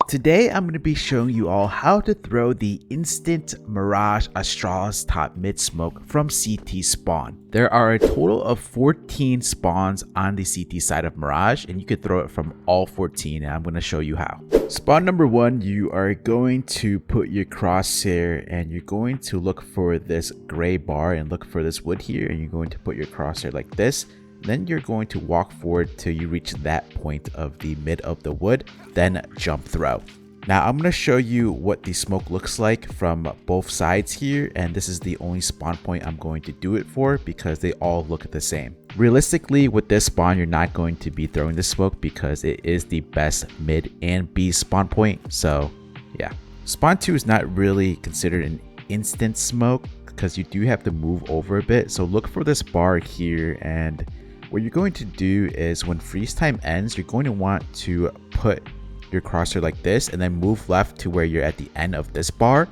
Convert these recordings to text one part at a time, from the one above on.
Today I'm going to be showing you all how to throw the instant Mirage Astralis top mid smoke from CT spawn. There are a total of 14 spawns on the CT side of Mirage, and you could throw it from all 14, and I'm going to show you how. Spawn number 1, you are going to put your crosshair and you're going to look for this gray bar and look for this wood here, and you're going to put your crosshair like this. Then you're going to walk forward till you reach that point of the mid of the wood, then jump throw. Now I'm going to show you what the smoke looks like from both sides here, and this is the only spawn point I'm going to do it for because they all look the same. Realistically, with this spawn you're not going to be throwing the smoke because it is the best mid and B spawn point, so yeah. Spawn 2 is not really considered an instant smoke because you do have to move over a bit, so look for this bar here, and what you're going to do is when freeze time ends, you're going to want to put your crosshair like this and then move left to where you're at the end of this bar,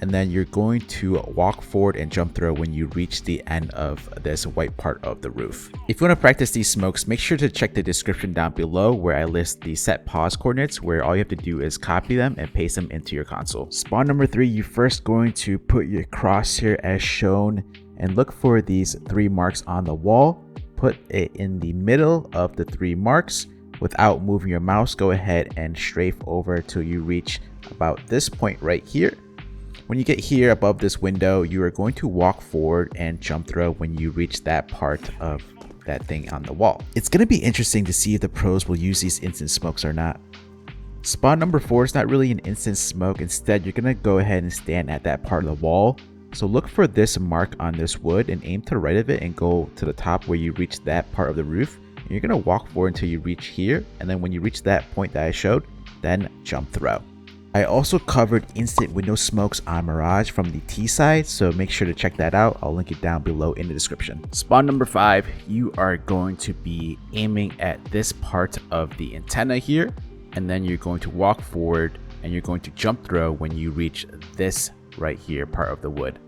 and then you're going to walk forward and jump throw when you reach the end of this white part of the roof. If you want to practice these smokes, make sure to check the description down below where I list the Setpos Coordinates, where all you have to do is copy them and paste them into your console. Spawn number 3, you're first going to put your crosshair as shown and look for these 3 marks on the wall. Put it in the middle of the 3 marks. Without moving your mouse, go ahead and strafe over till you reach about this point right here. When you get here above this window, you are going to walk forward and jump throw when you reach that part of that thing on the wall. It's going to be interesting to see if the pros will use these instant smokes or not. Spawn number 4 is not really an instant smoke. Instead, you're going to go ahead and stand at that part of the wall. So look for this mark on this wood and aim to the right of it and go to the top where you reach that part of the roof. And you're going to walk forward until you reach here, and then when you reach that point that I showed, then jump throw. I also covered instant window smokes on Mirage from the T side, so make sure to check that out. I'll link it down below in the description. Spawn number 5, you are going to be aiming at this part of the antenna here, and then you're going to walk forward and you're going to jump throw when you reach this right here part of the wood.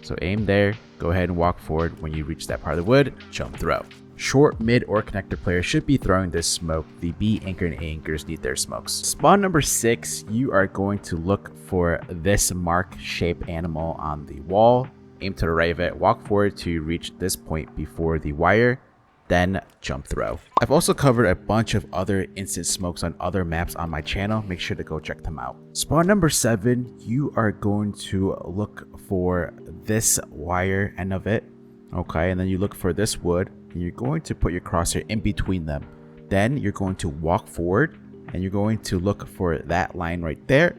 So aim there, go ahead and walk forward. When you reach that part of the wood, jump throw. Short, mid, or connector players should be throwing this smoke. The B anchor and A anchors need their smokes. Spawn number 6, you are going to look for this mark shape animal on the wall. Aim to the right of it, walk forward to reach this point before the wire, then jump throw. I've also covered a bunch of other instant smokes on other maps on my channel. Make sure to go check them out. Spawn number 7, you are going to look for this wire end of it, okay, and then you look for this wood and you're going to put your crosshair in between them. Then you're going to walk forward and you're going to look for that line right there,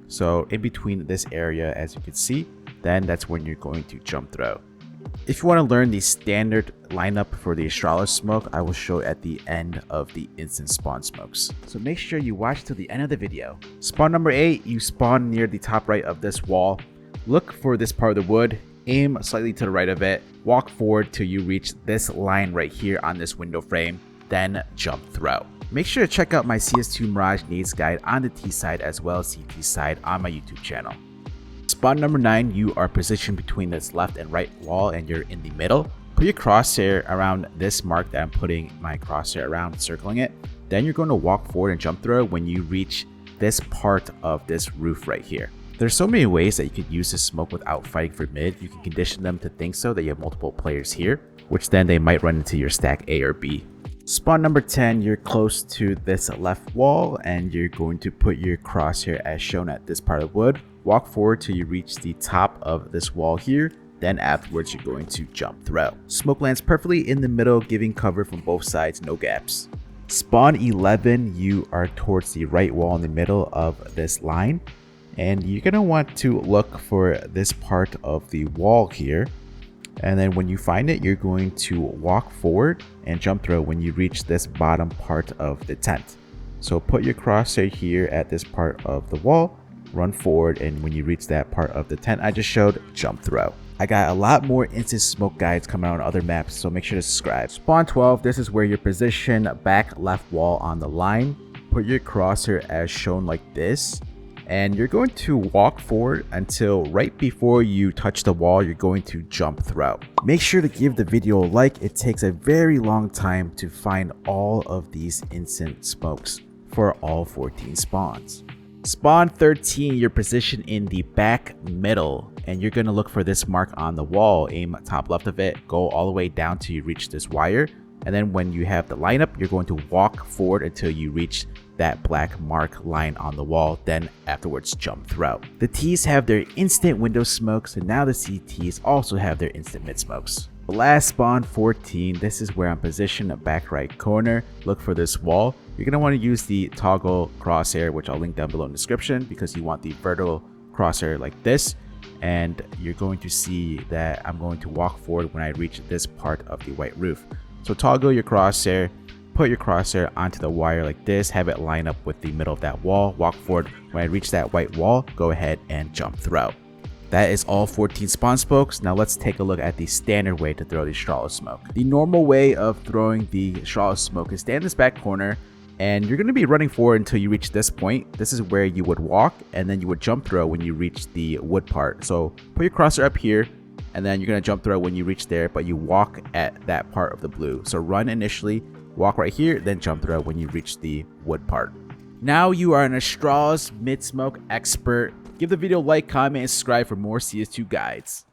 so in between this area, as you can see, then that's when you're going to jump throw. If you want to learn the standard lineup for the Astralis smoke, I will show at the end of the instant spawn smokes. So make sure you watch till the end of the video. Spawn number 8, you spawn near the top right of this wall. Look for this part of the wood, aim slightly to the right of it, walk forward till you reach this line right here on this window frame, then jump throw. Make sure to check out my CS2 Mirage nades guide on the T side as well as CT side on my YouTube channel. Spawn number 9, you are positioned between this left and right wall and you're in the middle. Put your crosshair around this mark that I'm putting my crosshair around, circling it. Then you're going to walk forward and jump throw when you reach this part of this roof right here. There's so many ways that you could use this smoke without fighting for mid. You can condition them to think so that you have multiple players here, which then they might run into your stack A or B. Spawn number 10, you're close to this left wall and you're going to put your crosshair as shown at this part of wood. Walk forward till you reach the top of this wall here, then afterwards you're going to jump throw. Smoke lands perfectly in the middle, giving cover from both sides, no gaps. Spawn 11, you are towards the right wall in the middle of this line, and you're going to want to look for this part of the wall here, and then when you find it, you're going to walk forward and jump throw when you reach this bottom part of the tent. So put your crosshair here at this part of the wall, run forward, and when you reach that part of the tent I just showed, jump throw. I got a lot more instant smoke guides coming out on other maps, so make sure to subscribe. Spawn 12, this is where you're positioned back left wall on the line. Put your crosshair as shown like this, and you're going to walk forward until right before you touch the wall, you're going to jump throw. Make sure to give the video a like. It takes a very long time to find all of these instant smokes for all 14 spawns. Spawn 13, you're positioned in the back middle, and you're going to look for this mark on the wall. Aim top left of it, go all the way down till you reach this wire, and then when you have the lineup, you're going to walk forward until you reach that black mark line on the wall, then afterwards jump through. The T's have their instant window smokes, and now the CTs also have their instant mid smokes. The last spawn 14, this is where I'm positioned back right corner. Look for this wall. You're going to want to use the toggle crosshair, which I'll link down below in the description, because you want the vertical crosshair like this. And you're going to see that I'm going to walk forward when I reach this part of the white roof. So toggle your crosshair, put your crosshair onto the wire like this, have it line up with the middle of that wall, walk forward. When I reach that white wall, go ahead and jump through. That is all 14 spawn smokes. Now let's take a look at the standard way to throw the Astralis smoke. The normal way of throwing the Astralis smoke is stand in this back corner, and you're going to be running forward until you reach this point. This is where you would walk, and then you would jump throw when you reach the wood part. So put your crosshair up here, and then you're going to jump throw when you reach there, but you walk at that part of the blue. So run initially, walk right here, then jump throw when you reach the wood part. Now you are an Astralis mid smoke expert. Give the video a like, comment, and subscribe for more CS2 guides.